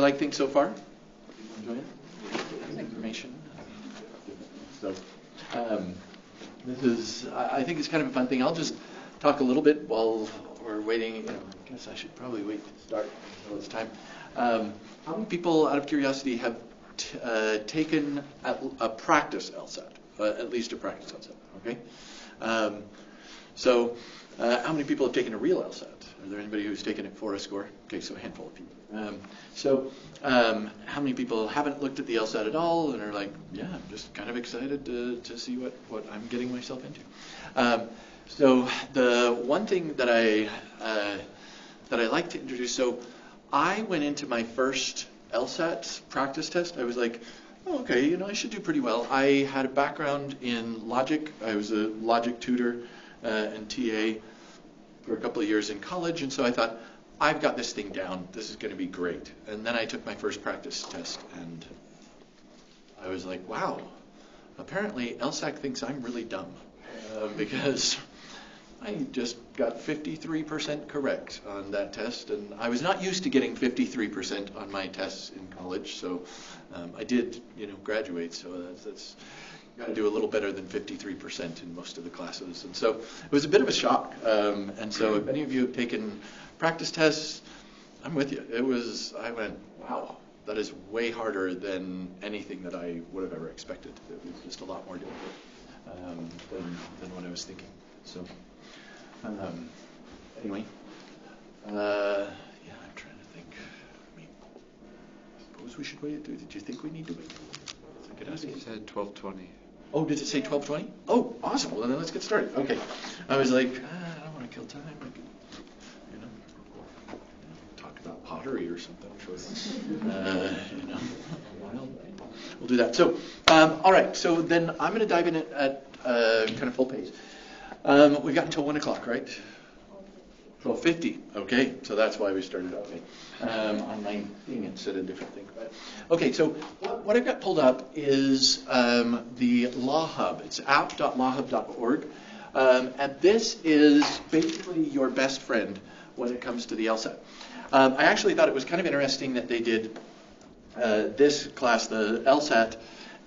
like things so far? People enjoying it? Information. So, this is, I think it's kind of a fun thing. I'll just talk a little bit while we're waiting. I guess I should probably wait to start until it's time. How many people, out of curiosity, have taken a practice LSAT? At least a practice LSAT, okay? So, how many people have taken a real LSAT? Are there anybody who's taken it for a score? Okay, so a handful of people. How many people haven't looked at the LSAT at all and are like, yeah, I'm just kind of excited to see what I'm getting myself into? So the one thing that I like to introduce, so I went into my first LSAT practice test. I was like, oh, okay, I should do pretty well. I had a background in logic. I was a logic tutor and TA for a couple of years in college, and so I thought, I've got this thing down. This is going to be great. And then I took my first practice test, and I was like, wow, apparently LSAC thinks I'm really dumb because I just got 53% correct on that test, and I was not used to getting 53% on my tests in college, so I did, graduate, so that's got to do a little better than 53% in most of the classes, and so it was a bit of a shock, and so if any of you have taken practice tests, I'm with you. I went, wow, that is way harder than anything that I would have ever expected. It was just a lot more difficult than what I was thinking, so. Anyway, yeah, I'm trying to think. I suppose we should wait. Did you think we need to wait? I could ask you. It said 12:20. Oh, did it say 12:20? Oh, awesome. Well, then let's get started. Okay. I was like, I don't want to kill time. I could, talk about pottery or something. We'll do that. So, all right. So then I'm going to dive in at kind of full pace. We've got until 1 o'clock, right? 12:50. Okay, so that's why we started out on my thing instead of different thing. But, okay, so what I've got pulled up is the Law Hub. It's app.lawhub.org. And this is basically your best friend when it comes to the LSAT. I actually thought it was kind of interesting that they did this class, the LSAT,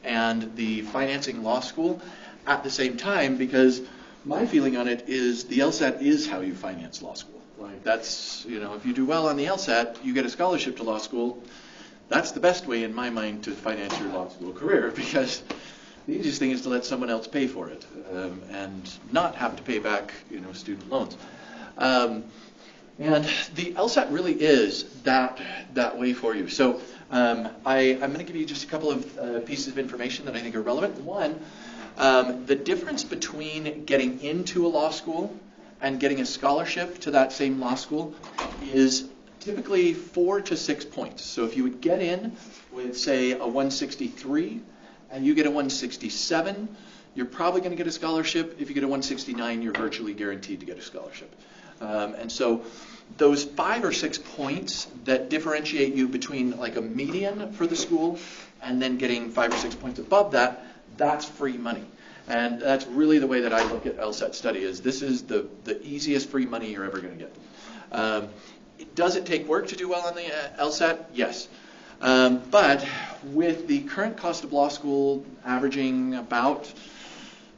and the Financing Law School at the same time, because my feeling on it is the LSAT is how you finance law school. Like that's, if you do well on the LSAT, you get a scholarship to law school. That's the best way in my mind to finance your law school career, because the easiest thing is to let someone else pay for it and not have to pay back, student loans. And the LSAT really is that way for you. So I'm going to give you just a couple of pieces of information that I think are relevant. One, the difference between getting into a law school and getting a scholarship to that same law school is typically 4 to 6 points. So if you would get in with, say, a 163 and you get a 167, you're probably going to get a scholarship. If you get a 169, you're virtually guaranteed to get a scholarship. And so those 5 or 6 points that differentiate you between like a median for the school and then getting 5 or 6 points above that, that's free money. And that's really the way that I look at LSAT study, is this is the easiest free money you're ever going to get. Does it take work to do well on the LSAT? Yes. But with the current cost of law school averaging about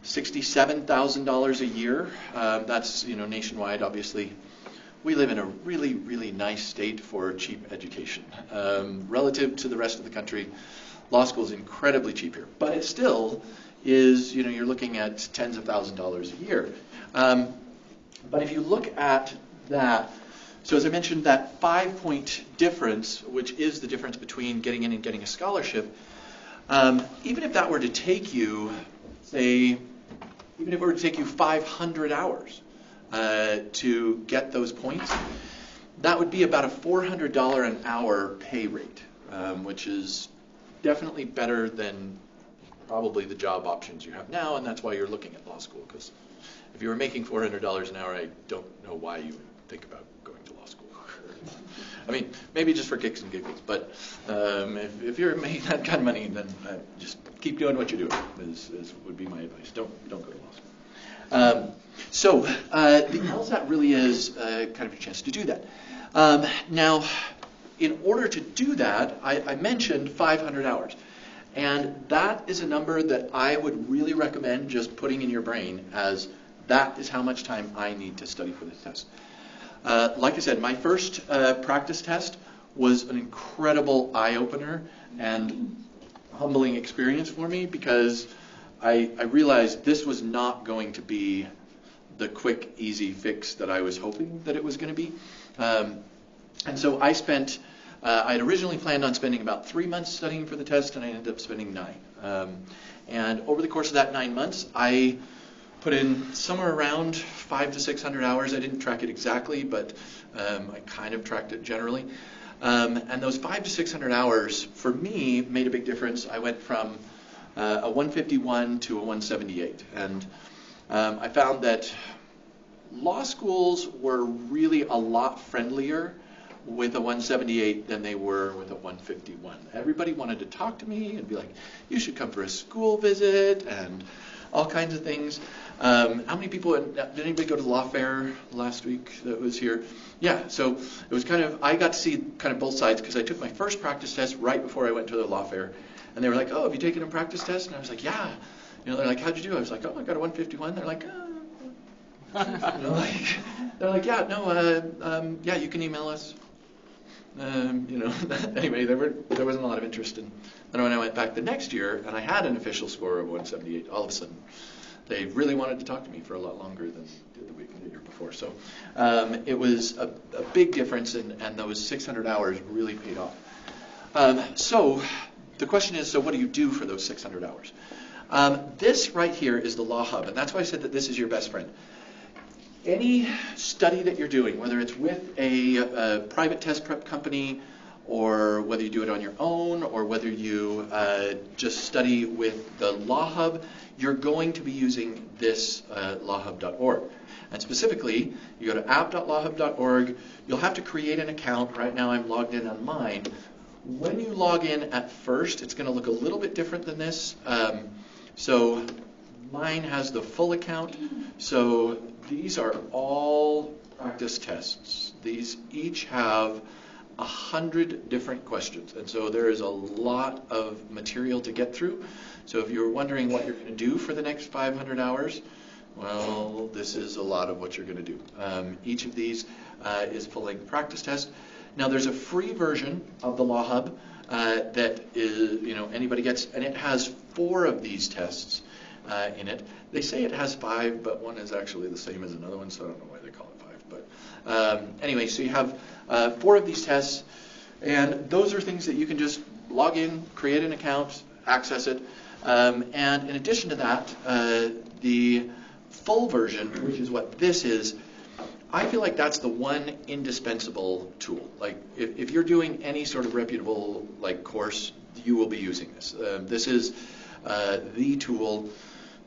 $67,000 a year, that's nationwide, obviously. We live in a really, really nice state for cheap education. Relative to the rest of the country, law school is incredibly cheap here, but it still is, you're looking at tens of thousands of dollars a year. But if you look at that, so as I mentioned, that 5-point difference, which is the difference between getting in and getting a scholarship, even if that were to take you, say, even if it were to take you 500 hours to get those points, that would be about a $400 an hour pay rate, which is definitely better than probably the job options you have now, and that's why you're looking at law school, because if you were making $400 an hour, I don't know why you would think about going to law school. I mean, maybe just for kicks and giggles, but if you're making that kind of money, then just keep doing what you're doing, would be my advice. Don't go to law school. So the LSAT really is kind of a chance to do that. Now, in order to do that, I mentioned 500 hours. And that is a number that I would really recommend just putting in your brain as that is how much time I need to study for this test. Like I said, my first practice test was an incredible eye-opener and humbling experience for me, because I realized this was not going to be the quick, easy fix that I was hoping that it was going to be. And so I spent, I had originally planned on spending about 3 months studying for the test, and I ended up spending 9. And over the course of that 9 months, I put in somewhere around 500 to 600 hours. I didn't track it exactly, but I kind of tracked it generally. And those 500 to 600 hours, for me, made a big difference. I went from a 151 to a 178. And I found that law schools were really a lot friendlier with a 178 than they were with a 151. Everybody wanted to talk to me and be like, you should come for a school visit and all kinds of things. How many people, did anybody go to the law fair last week that was here? Yeah, so it was kind of, I got to see kind of both sides, because I took my first practice test right before I went to the law fair. And they were like, oh, have you taken a practice test? And I was like, yeah. You know, they're like, how'd you do? I was like, oh, I got a 151. They're like, you know, they're like, yeah, no, yeah, you can email us. You know, anyway, there wasn't a lot of interest in. Then when I went back the next year and I had an official score of 178, all of a sudden they really wanted to talk to me for a lot longer than did the year before. So it was a big difference, and those 600 hours really paid off. So the question is, so what do you do for those 600 hours? This right here is the Law Hub, and that's why I said that this is your best friend. Any study that you're doing, whether it's with a private test prep company, or whether you do it on your own, or whether you just study with the Law Hub, you're going to be using this lawhub.org. And specifically, you go to app.lawhub.org. You'll have to create an account. Right now I'm logged in on mine. When you log in at first, it's going to look a little bit different than this. So mine has the full account. So these are all practice tests. These each have 100 different questions, and so there is a lot of material to get through. So if you're wondering what you're going to do for the next 500 hours, well, this is a lot of what you're going to do. Each of these is full-length practice test. Now there's a free version of the Law Hub that is, you know, anybody gets, and it has 4 of these tests in it. They say it has 5, but one is actually the same as another one, so I don't know why they call it 5. But anyway, so you have 4 of these tests, and those are things that you can just log in, create an account, access it. And in addition to that, the full version, which is what this is, I feel like that's the one indispensable tool. Like if you're doing any sort of reputable course, you will be using this. This is the tool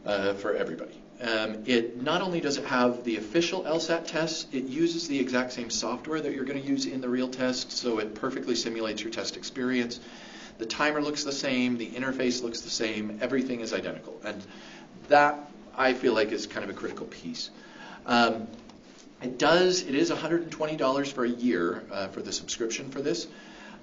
for everybody. It not only does it have the official LSAT tests, it uses the exact same software that you're going to use in the real test, so it perfectly simulates your test experience. The timer looks the same, the interface looks the same, everything is identical, and that I feel like is kind of a critical piece. It is $120 for a year for the subscription for this.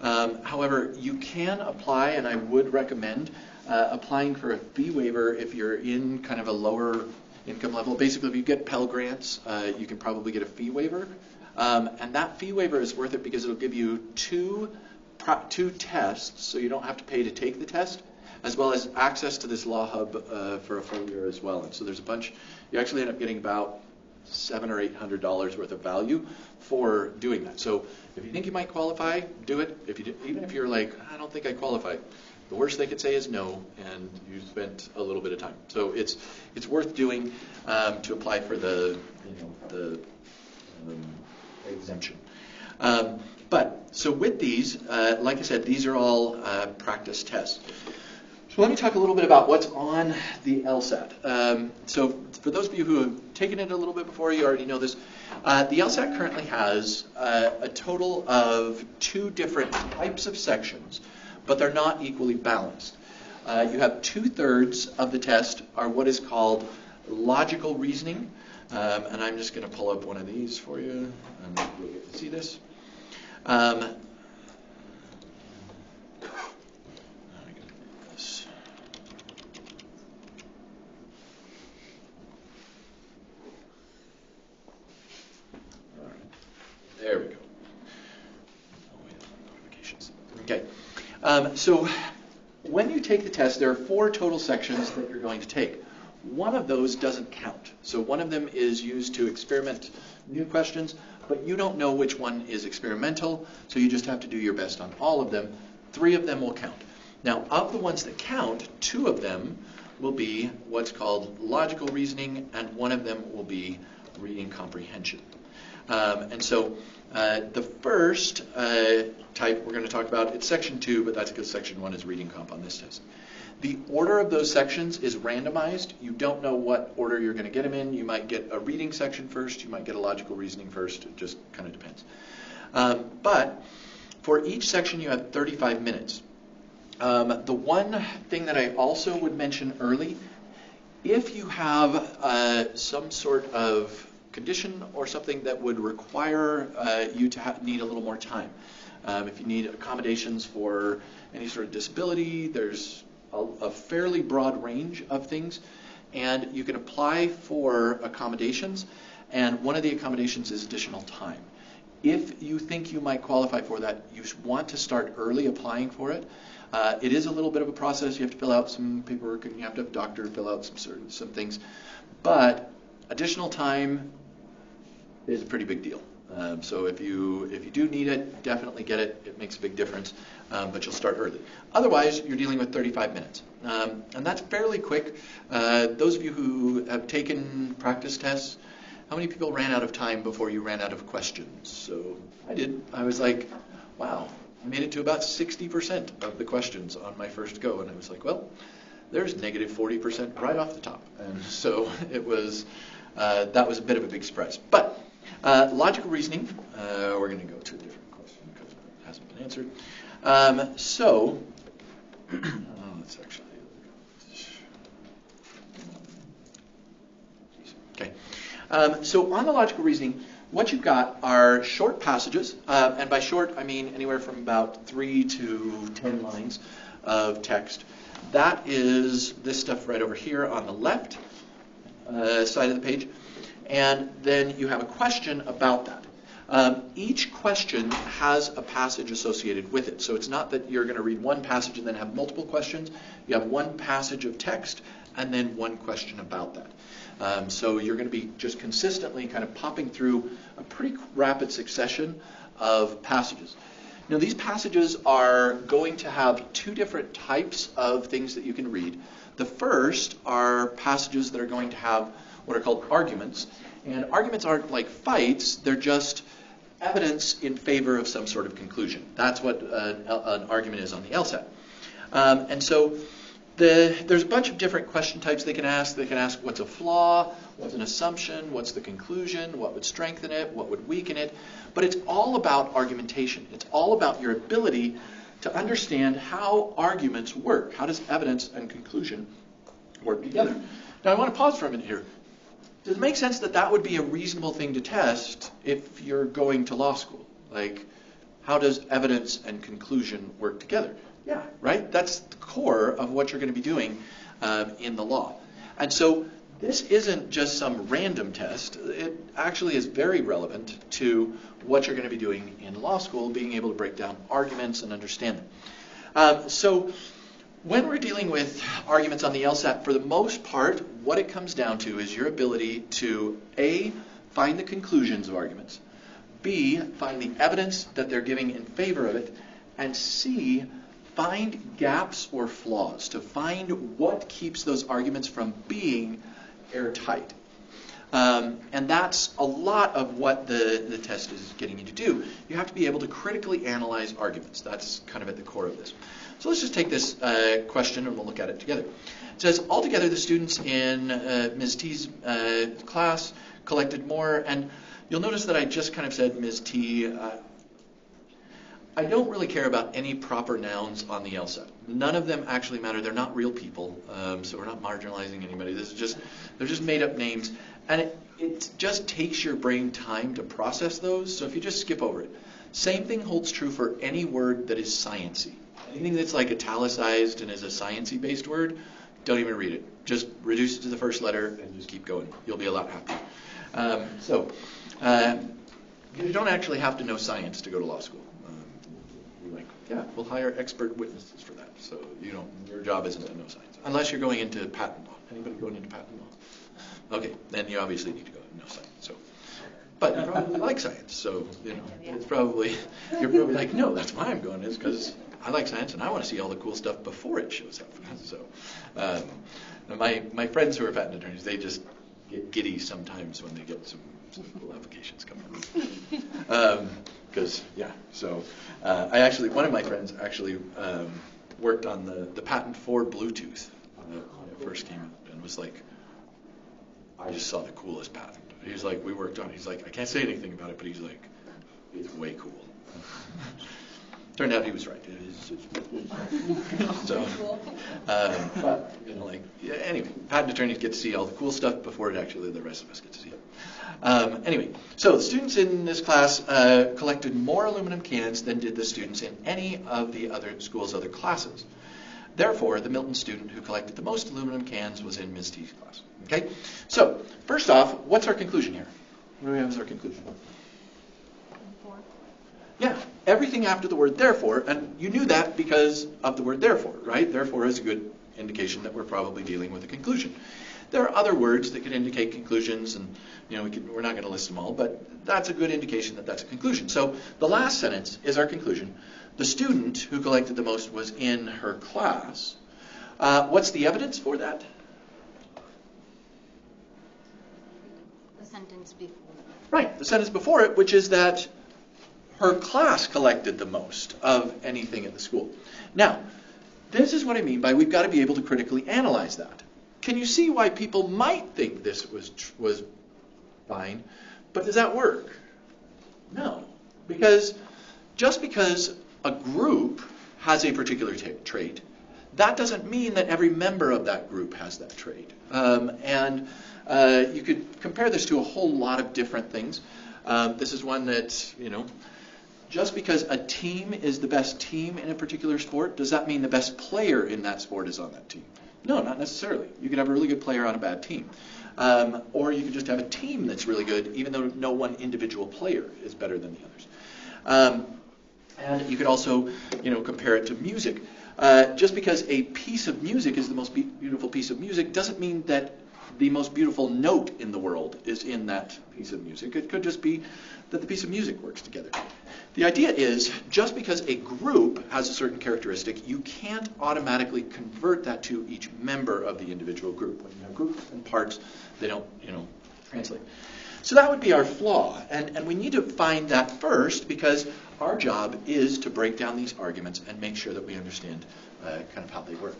However, you can apply, and I would recommend applying for a fee waiver if you're in kind of a lower income level. Basically, if you get Pell Grants, you can probably get a fee waiver. And that fee waiver is worth it because it'll give you two tests, so you don't have to pay to take the test, as well as access to this Law Hub for a full year as well. And so there's a bunch. You actually end up getting about $700 or $800 worth of value for doing that. So if you think you might qualify, do it. Even if you're like, I don't think I qualify, the worst they could say is no, and you spent a little bit of time. So it's worth doing to apply for the exemption. So with these, like I said, these are all practice tests. So let me talk a little bit about what's on the LSAT. So for those of you who have taken it a little bit before, you already know this. The LSAT currently has a total of 2 different types of sections, but they're not equally balanced. You have 2/3 of the test are what is called logical reasoning, and I'm just going to pull up one of these for you, and you'll get to see this. Okay. So when you take the test, there are 4 total sections that you're going to take. One of those doesn't count. So one of them is used to experiment new questions, but you don't know which one is experimental, so you just have to do your best on all of them. 3 of them will count. Now, of the ones that count, 2 of them will be what's called logical reasoning, and 1 of them will be reading comprehension. And so the first type we're going to talk about, it's section 2, but that's because section 1 is reading comp on this test. The order of those sections is randomized. You don't know what order you're going to get them in. You might get a reading section first. You might get a logical reasoning first. It just kind of depends. But for each section, you have 35 minutes. The one thing that I also would mention early, if you have some sort of condition or something that would require you to need a little more time, if you need accommodations for any sort of disability, there's a fairly broad range of things, and you can apply for accommodations, and one of the accommodations is additional time. If you think you might qualify for that, you want to start early applying for it. It is a little bit of a process. You have to fill out some paperwork, and you have to have a doctor fill out some things, but additional time is a pretty big deal. So if you do need it, definitely get it. It makes a big difference, but you'll start early. Otherwise, you're dealing with 35 minutes, and that's fairly quick. Those of you who have taken practice tests, how many people ran out of time before you ran out of questions? So I did. I was like, wow, I made it to about 60% of the questions on my first go, and I was like, well, there's negative 40% right off the top, and so it was. That was a bit of a big surprise, but. Logical reasoning, we're going to go to a different question because it hasn't been answered. So, let's actually, okay. So on the logical reasoning, what you've got are short passages, and by short I mean anywhere from about 3 to 10 lines of text. That is this stuff right over here on the left side of the page. And then you have a question about that. Each question has a passage associated with it. So it's not that you're going to read one passage and then have multiple questions. You have one passage of text and then one question about that. So you're going to be just consistently kind of popping through a pretty rapid succession of passages. Now these passages are going to have 2 different types of things that you can read. The first are passages that are going to have what are called arguments. And arguments aren't like fights, they're just evidence in favor of some sort of conclusion. That's what an argument is on the LSAT. And so there's a bunch of different question types they can ask. They can ask what's a flaw, what's an assumption, what's the conclusion, what would strengthen it, what would weaken it. But it's all about argumentation. It's all about your ability to understand how arguments work. How does evidence and conclusion work together? Now I want to pause for a minute here. Does it make sense that that would be a reasonable thing to test if you're going to law school? Like, how does evidence and conclusion work together? Yeah, right? That's the core of what you're going to be doing in the law. And so this isn't just some random test. It actually is very relevant to what you're going to be doing in law school, being able to break down arguments and understand them. So when we're dealing with arguments on the LSAT, for the most part, what it comes down to is your ability to A, find the conclusions of arguments, B, find the evidence that they're giving in favor of it, and C, find gaps or flaws, to find what keeps those arguments from being airtight. And that's a lot of what the test is getting you to do. You have to be able to critically analyze arguments. That's kind of at the core of this. So let's just take this question and we'll look at it together. It says, altogether the students in Ms. T's class collected more, and you'll notice that I just kind of said Ms. T. I don't really care about any proper nouns on the LSAT. None of them actually matter. They're not real people, so we're not marginalizing anybody. They're just made up names, and it just takes your brain time to process those, so if you just skip over it. Same thing holds true for any word that is sciencey. Anything that's like italicized and is a sciencey based word, don't even read it. Just reduce it to the first letter and just keep going. You'll be a lot happier. You don't actually have to know science to go to law school. We're like, yeah, we'll hire expert witnesses for that. So your job isn't to know science, unless you're going into patent law. Anybody going into patent law? Okay, then you obviously need to go and know science. So, but you probably like science, so it's probably you're probably like, no, that's why I'm going, is because I like science and I want to see all the cool stuff before it shows up. So, my friends who are patent attorneys, they just get giddy sometimes when they get some cool applications coming. Because I actually, one of my friends actually worked on the patent for Bluetooth when it first came out, and was like, I just saw the coolest patent. He's like, we worked on it. He's like, I can't say anything about it, but he's like, it's way cool. Turned out he was right. So, but anyway, patent attorneys get to see all the cool stuff before the rest of us get to see it. Anyway, so the students in this class collected more aluminum cans than did the students in any of the other school's other classes. Therefore, the Milton student who collected the most aluminum cans was in Ms. T's class. Okay? So, first off, what's our conclusion here? What do we have as our conclusion? Yeah, everything after the word therefore, and you knew that because of the word therefore, right? Therefore is a good indication that we're probably dealing with a conclusion. There are other words that could indicate conclusions, and we're not going to list them all, but that's a good indication that that's a conclusion. So the last sentence is our conclusion. The student who collected the most was in her class. What's the evidence for that? The sentence before. Right, the sentence before it, which is that her class collected the most of anything at the school. Now, this is what I mean by we've got to be able to critically analyze that. Can you see why people might think this was fine, but does that work? No, because just because a group has a particular trait, that doesn't mean that every member of that group has that trait. And you could compare this to a whole lot of different things. This is one that, just because a team is the best team in a particular sport, does that mean the best player in that sport is on that team? No, not necessarily. You could have a really good player on a bad team. Or you could just have a team that's really good, even though no one individual player is better than the others. And you could also, compare it to music. Just because a piece of music is the most beautiful piece of music doesn't mean that the most beautiful note in the world is in that piece of music. It could just be that the piece of music works together. The idea is, just because a group has a certain characteristic, you can't automatically convert that to each member of the individual group. When you have groups and parts, they don't, translate. So that would be our flaw. And we need to find that first, because our job is to break down these arguments and make sure that we understand kind of how they work.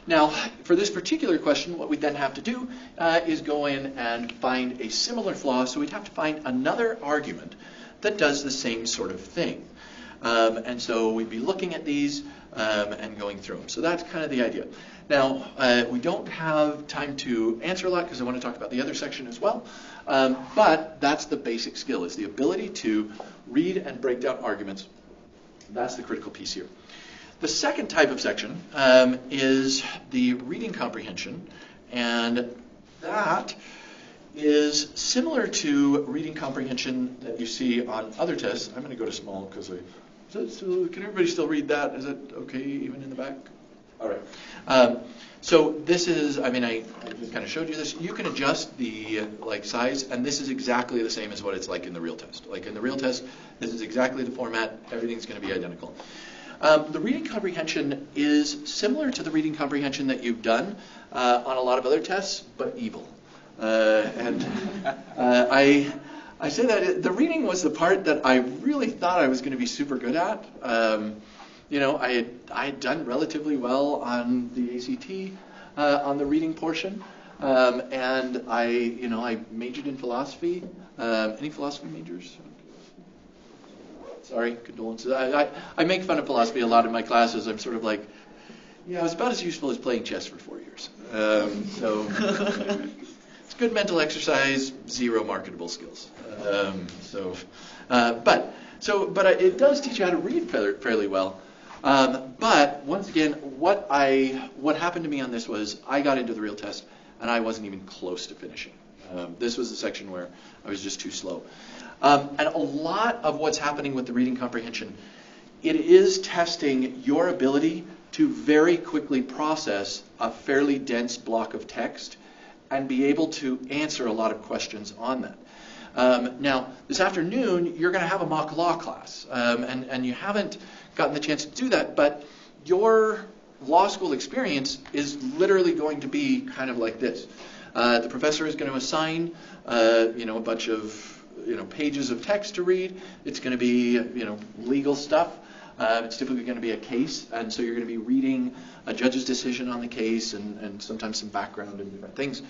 Now, for this particular question, what we then have to do is go in and find a similar flaw. So we'd have to find another argument that does the same sort of thing. And so we'd be looking at these and going through them. So that's kind of the idea. Now, we don't have time to answer a lot because I want to talk about the other section as well. But that's the basic skill, is the ability to read and break down arguments. That's the critical piece here. The second type of section is the reading comprehension, and that is similar to reading comprehension that you see on other tests. I'm going to go to small because can everybody still read that? Is it okay even in the back? All right. So this is, I just kind of showed you this. You can adjust the size, and this is exactly the same as what it's like in the real test. Like in the real test, this is exactly the format. Everything's going to be identical. The reading comprehension is similar to the reading comprehension that you've done on a lot of other tests, but evil. I say that the reading was the part that I really thought I was going to be super good at. I had done relatively well on the ACT on the reading portion, and I majored in philosophy. Any philosophy majors? Sorry, condolences. I make fun of philosophy a lot in my classes. I'm sort of like, it was about as useful as playing chess for 4 years. So it's good mental exercise, zero marketable skills. But it does teach you how to read fairly well. But once again, what happened to me on this was I got into the real test and I wasn't even close to finishing. This was the section where I was just too slow. And a lot of what's happening with the reading comprehension it is testing your ability to very quickly process a fairly dense block of text and be able to answer a lot of questions on that. Now, this afternoon, you're going to have a mock law class, and you haven't gotten the chance to do that, but your law school experience is literally going to be kind of like this. The professor is going to assign, a bunch of, pages of text to read. It's going to be, legal stuff. It's typically going to be a case, and so you're going to be reading a judge's decision on the case and sometimes some background and different things.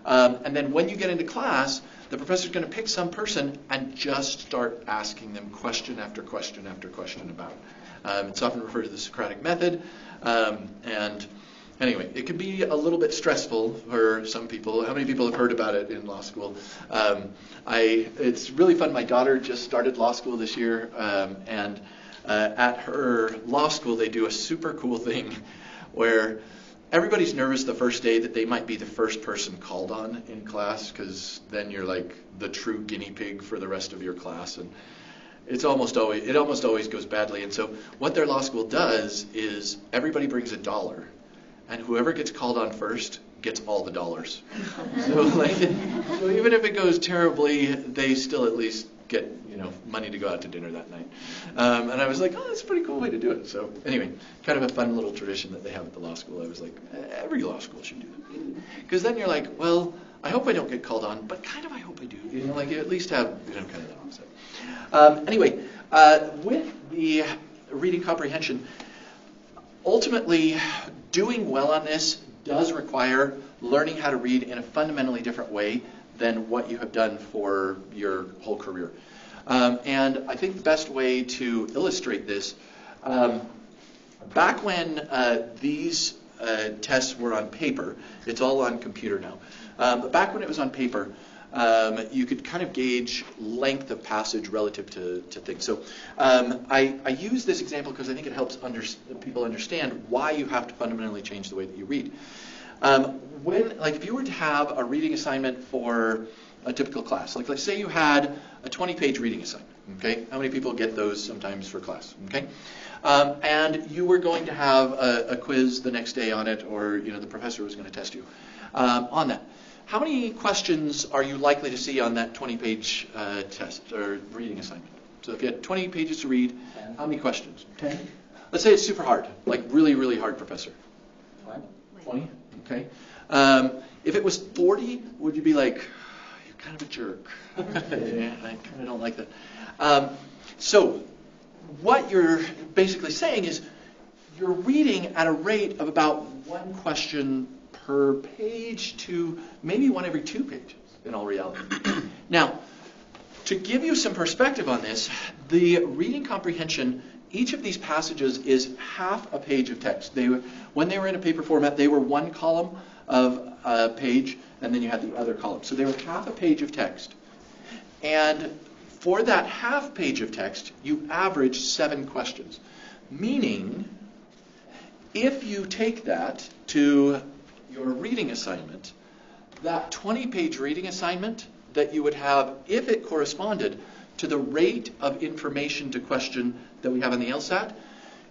And then when you get into class, the professor's going to pick some person and just start asking them question after question after question about it. It's often referred to the Socratic method, and anyway, it can be a little bit stressful for some people. How many people have heard about it in law school? It's really fun. My daughter just started law school this year, and at her law school, they do a super cool thing where everybody's nervous the first day that they might be the first person called on in class, because then you're like the true guinea pig for the rest of your class, and it almost always goes badly. And so what their law school does is everybody brings $1, and whoever gets called on first gets all the dollars. So even if it goes terribly, they still at least get money to go out to dinner that night. And I was like, oh, that's a pretty cool way to do it. So anyway, kind of a fun little tradition that they have at the law school. I was like, every law school should do that. Because then you're like, well, I hope I don't get called on, but kind of I hope I do. You at least have kind of the opposite. Anyway, with the reading comprehension, ultimately doing well on this does require learning how to read in a fundamentally different way than what you have done for your whole career. And I think the best way to illustrate this, back when these tests were on paper, it's all on computer now, but back when it was on paper, you could kind of gauge length of passage relative to things. So I use this example because I think it helps people understand why you have to fundamentally change the way that you read. If you were to have a reading assignment for a typical class, like let's say you had a 20-page reading assignment, okay? How many people get those sometimes for class, okay? And you were going to have a quiz the next day on it, or the professor was going to test you on that. How many questions are you likely to see on that 20-page test or reading assignment? So if you had 20 pages to read, how many questions? 10? Let's say it's super hard, like really, really hard, professor. 20? Okay. If it was 40, would you be like, you're kind of a jerk? Yeah, I kind of don't like that. So what you're basically saying is you're reading at a rate of about one question per page to maybe one every 2 pages in all reality. Now, to give you some perspective on this, the reading comprehension, each of these passages is half a page of text. When they were in a paper format, they were one column of a page, and then you had the other column. So they were half a page of text. And for that half page of text, you average 7 questions. Meaning, if you take that to your reading assignment, that 20-page reading assignment that you would have, if it corresponded to the rate of information to question that we have on the LSAT,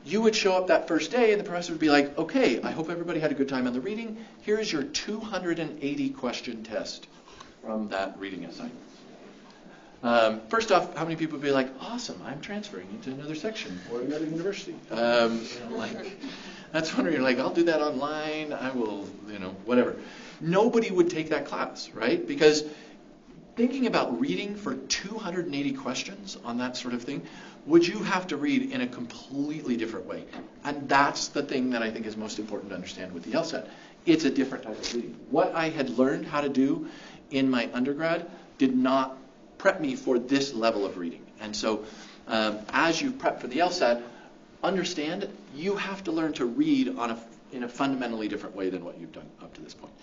you would show up that first day and the professor would be like, okay, I hope everybody had a good time on the reading. Here's your 280 question test from that reading assignment. First off, how many people would be like, awesome, I'm transferring into another section or another university? That's when you're like, I'll do that online, I will, whatever. Nobody would take that class, right? Because thinking about reading for 280 questions on that sort of thing, would you have to read in a completely different way? And that's the thing that I think is most important to understand with the LSAT. It's a different type of reading. What I had learned how to do in my undergrad did not prep me for this level of reading. And so as you prep for the LSAT, understand you have to learn to read in a fundamentally different way than what you've done up to this point.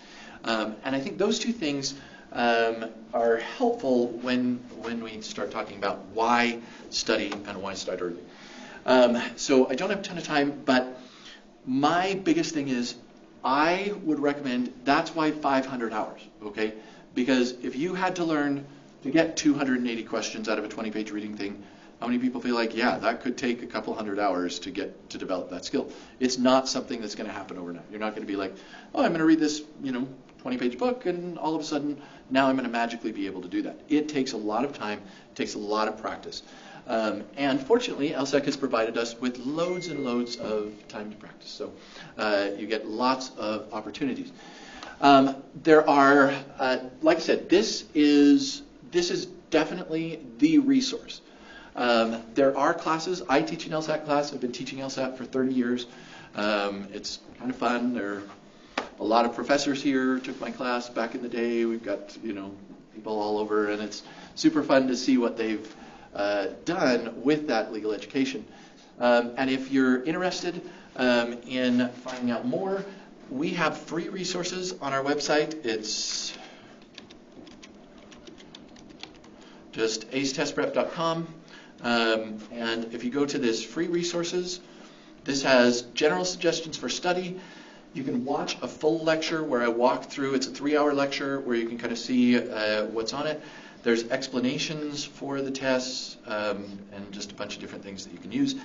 And I think those two things are helpful when we start talking about why study and why start early. So I don't have a ton of time, but my biggest thing is I would recommend, that's why 500 hours, okay? Because if you had to learn to get 280 questions out of a 20-page reading thing, How many people feel like, yeah, that could take a couple hundred hours to get to develop that skill? It's not something that's going to happen overnight. You're not going to be like, oh, I'm going to read this, 20-page book, and all of a sudden, now I'm going to magically be able to do that. It takes a lot of time. It takes a lot of practice. And fortunately, LSAC has provided us with loads and loads of time to practice. So you get lots of opportunities. There are, like I said, this is definitely the resource. There are classes. I teach an LSAT class. I've been teaching LSAT for 30 years. It's kind of fun. There are a lot of professors here took my class back in the day. We've got, people all over, and it's super fun to see what they've done with that legal education. And if you're interested in finding out more, we have free resources on our website. It's just acetestprep.com. And if you go to this free resources, this has general suggestions for study. You can watch a full lecture where I walk through. It's a 3-hour lecture where you can kind of see what's on it. There's explanations for the tests and just a bunch of different things that you can use.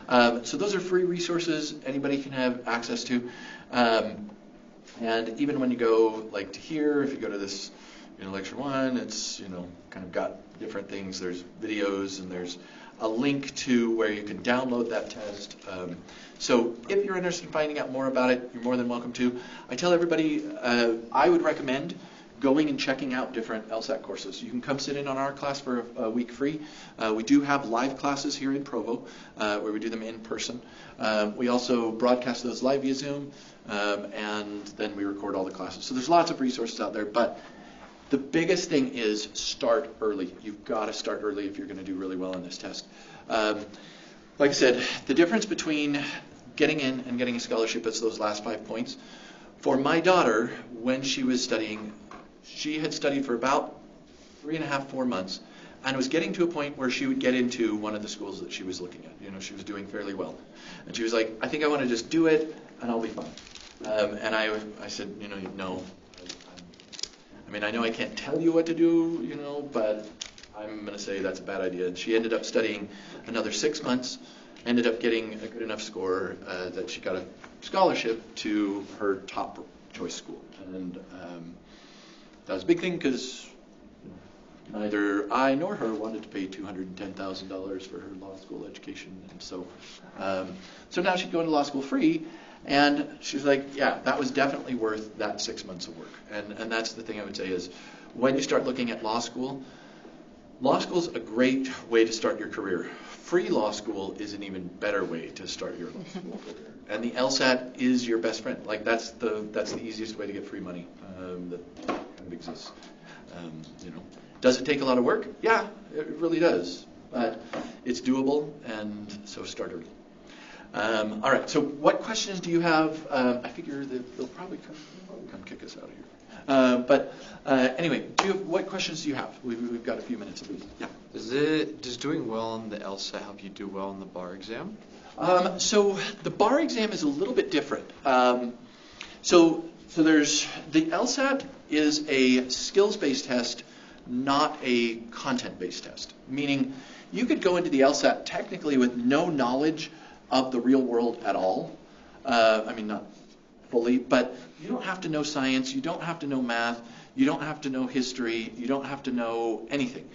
So those are free resources anybody can have access to. And even when you go like to here, if you go to this, lecture 1, it's kind of got different things. There's videos and there's a link to where you can download that test. So if you're interested in finding out more about it, you're more than welcome to. I tell everybody I would recommend going and checking out different LSAT courses. You can come sit in on our class for a week free. We do have live classes here in Provo where we do them in person. We also broadcast those live via Zoom, and then we record all the classes. So there's lots of resources out there, but the biggest thing is start early. You've got to start early if you're going to do really well on this test. Like I said, the difference between getting in and getting a scholarship is those last 5 points. For my daughter, when she was studying, she had studied for about 3.5, 4 months, and was getting to a point where she would get into one of the schools that she was looking at. She was doing fairly well. And she was like, I think I want to just do it, and I'll be fine. And I said, no. I mean, I know I can't tell you what to do, but I'm going to say that's a bad idea. And she ended up studying another 6 months, ended up getting a good enough score that she got a scholarship to her top choice school. And that was a big thing because neither I nor her wanted to pay $210,000 for her law school education. And so now she'd go into law school free. And she's like, yeah, that was definitely worth that 6 months of work. And that's the thing I would say is when you start looking at law school's a great way to start your career. Free law school is an even better way to start your law school career. And the LSAT is your best friend. Like that's the easiest way to get free money that kind of exists. Does it take a lot of work? Yeah, it really does. But it's doable, and so start early. All right, so what questions do you have? I figure that they'll probably come kick us out of here. But anyway, what questions do you have? We've got a few minutes at least. Yeah. Does doing well on the LSAT help you do well on the bar exam? So the bar exam is a little bit different. So there's the LSAT is a skills-based test, not a content-based test. Meaning, you could go into the LSAT technically with no knowledge of the real world at all. I mean, not fully, but you don't have to know science, you don't have to know math, you don't have to know history, you don't have to know anything.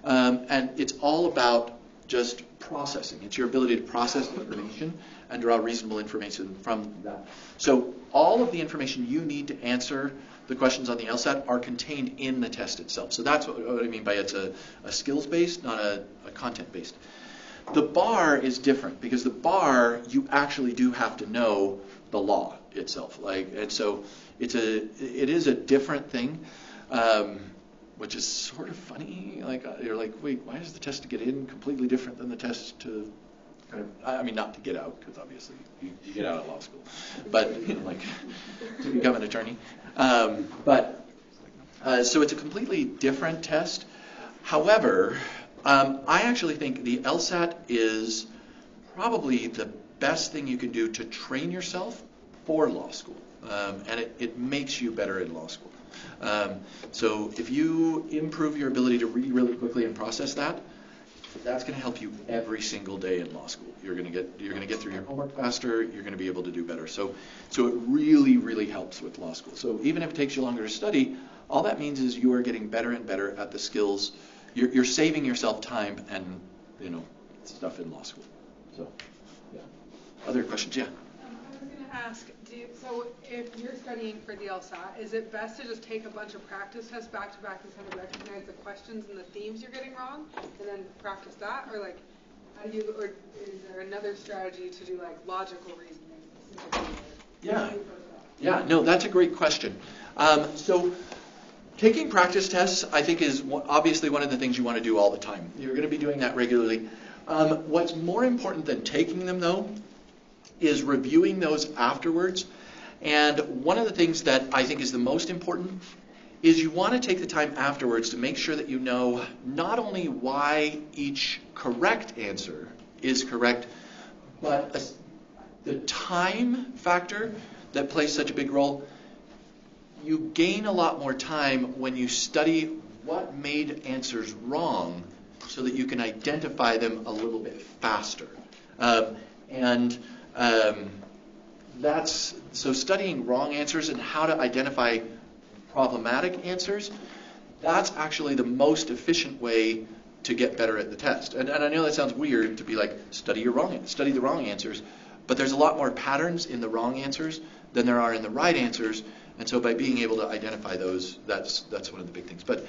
And it's all about just processing. It's your ability to process information and draw reasonable information from that. So all of the information you need to answer the questions on the LSAT are contained in the test itself. So that's what I mean by it's a skills-based, not a content-based. The bar is different because the bar, you actually do have to know the law itself. And so it is a different thing, which is sort of funny. You're like, wait, why is the test to get in completely different than the test to kind of, I mean, not to get out, because obviously you get out of law school, but to become an attorney. So it's a completely different test. However, I actually think the LSAT is probably the best thing you can do to train yourself for law school, and it makes you better in law school. So if you improve your ability to read really quickly and process that, That's going to help you every single day in law school. You're going to get through your homework faster. You're going to be able to do better. So it really, really helps with law school. So even if it takes you longer to study, all that means is you are getting better and better at the skills. You're saving yourself time and stuff in law school. So yeah. Other questions? Yeah. I was going to ask, so if you're studying for the LSAT, is it best to just take a bunch of practice tests back to back and kind of recognize the questions and the themes you're getting wrong, and then practice that, or like, or is there another strategy to do like logical reasoning? Yeah. No, that's a great question. So taking practice tests, I think, is obviously one of the things you want to do all the time. You're going to be doing that regularly. What's more important than taking them, though, is reviewing those afterwards. And one of the things that I think is the most important is you want to take the time afterwards to make sure that you know not only why each correct answer is correct, but the time factor that plays such a big role. You gain a lot more time when you study what made answers wrong so that you can identify them a little bit faster. So studying wrong answers and how to identify problematic answers, that's actually the most efficient way to get better at the test. And I know that sounds weird to be like, study the wrong answers, but there's a lot more patterns in the wrong answers than there are in the right answers. And so by being able to identify those, that's one of the big things. But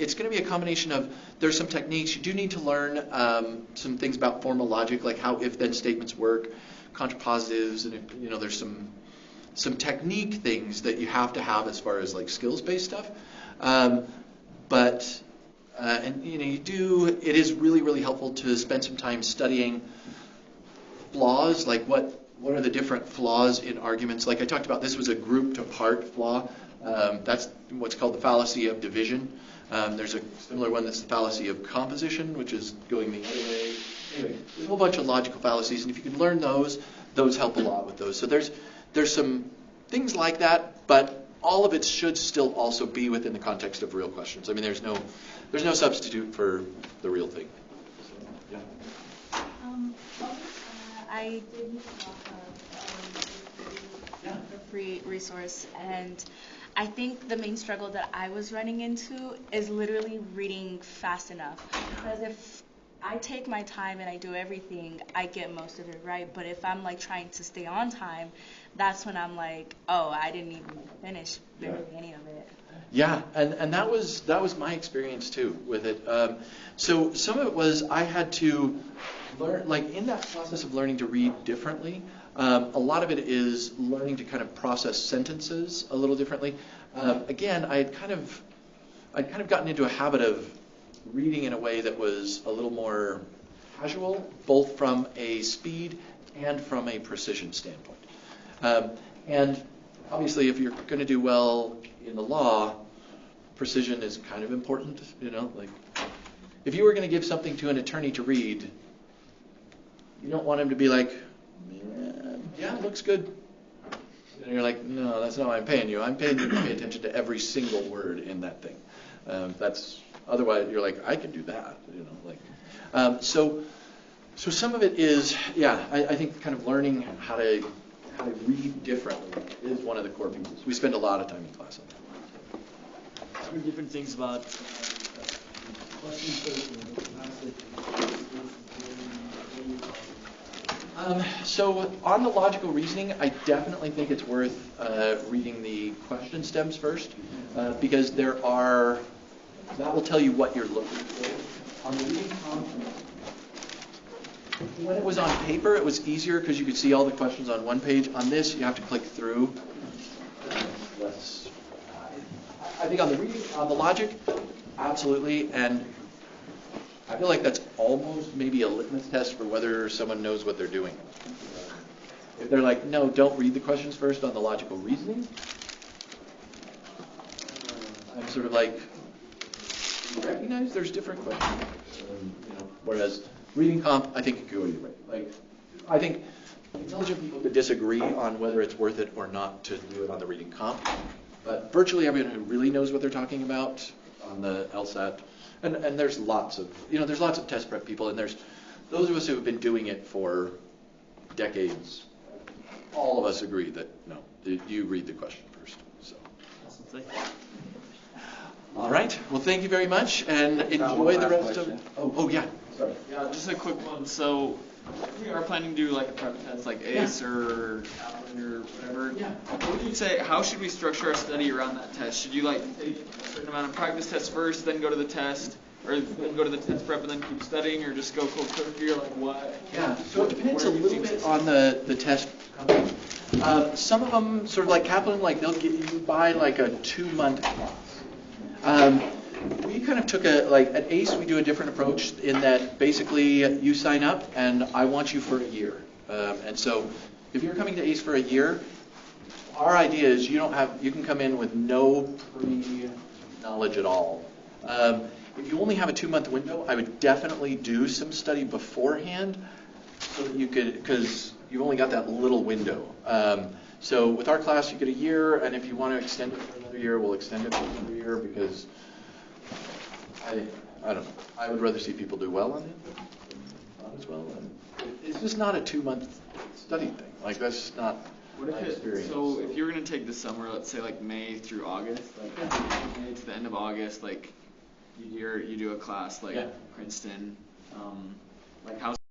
it's going to be a combination of, there's some techniques. You do need to learn some things about formal logic, like how if-then statements work, contrapositives, and there's some technique things that you have to have as far as like skills-based stuff. It is really, really helpful to spend some time studying flaws, like what are the different flaws in arguments. Like I talked about, this was a grouped-apart flaw. That's what's called the fallacy of division. There's a similar one that's the fallacy of composition, which is going the other way. Anyway, there's a whole bunch of logical fallacies, and if you can learn those help a lot with those. So there's some things like that, but all of it should still also be within the context of real questions. I mean, there's no substitute for the real thing. So, yeah. I did use a free resource, and I think the main struggle that I was running into is literally reading fast enough. Because if I take my time and I do everything, I get most of it right. But if I'm like trying to stay on time, that's when I'm like, oh, I didn't even finish barely any of it. Yeah, and that was my experience too with it. So some of it was I had to learn, like in that process of learning to read differently. A lot of it is learning to kind of process sentences a little differently. Again, I'd kind of gotten into a habit of reading in a way that was a little more casual, both from a speed and from a precision standpoint. And obviously, if you're going to do well in the law, precision is kind of important. Like if you were going to give something to an attorney to read, you don't want him to be like, yeah, it looks good. And you're like, no, that's not what I'm paying you. I'm paying you to pay attention to every single word in that thing. Otherwise you're like, I can do that. So some of it is, I think kind of learning how to read differently is one of the core pieces. We spend a lot of time in class on that. Some different things about So on the logical reasoning, I definitely think it's worth reading the question stems first, because that will tell you what you're looking for. On the reading comp, when it was on paper, it was easier because you could see all the questions on one page. On this, you have to click through. I think on the logic, absolutely, and I feel like that's almost maybe a litmus test for whether someone knows what they're doing. If they're like, no, don't read the questions first on the logical reasoning, I'm sort of like, you recognize there's different questions. Whereas reading comp, I think it could go either way. Like, I think intelligent people could disagree on whether it's worth it or not to do it on the reading comp, but virtually everyone who really knows what they're talking about on the LSAT, and there's lots of test prep people, and there's those of us who have been doing it for decades. All of us agree that no, you read the question first. So. All right. Well, thank you very much, and enjoy the rest of. Oh yeah. Sorry. Yeah, just a quick one. So, if we are planning to do like a prep test, like ACE or Allen or whatever, Yeah. what would you say? How should we structure our study around that test? Should you like take a certain amount of practice tests first, then go to the test, or then go to the test prep and then keep studying, or just go cold turkey, or like what? Yeah. So it depends a Where do you little think bit on the test company. Some of them, sort of like Kaplan, like they'll give you buy like a 2-month class. We kind of took at ACE we do a different approach in that basically you sign up and I want you for a year. And so if you're coming to ACE for a year, our idea is you can come in with no pre-knowledge at all. If you only have a 2-month window, I would definitely do some study beforehand so that you could, because you've only got that little window. So with our class, you get a year, and if you want to extend it for another year, we'll extend it for another year because I don't know. I would rather see people do well on it than not as well. And it's just not a 2-month study thing. Like that's just not What my if experience. So if you were gonna take the summer, let's say like May through August, like May to the end of August, like you do a class like Yeah. Princeton, like how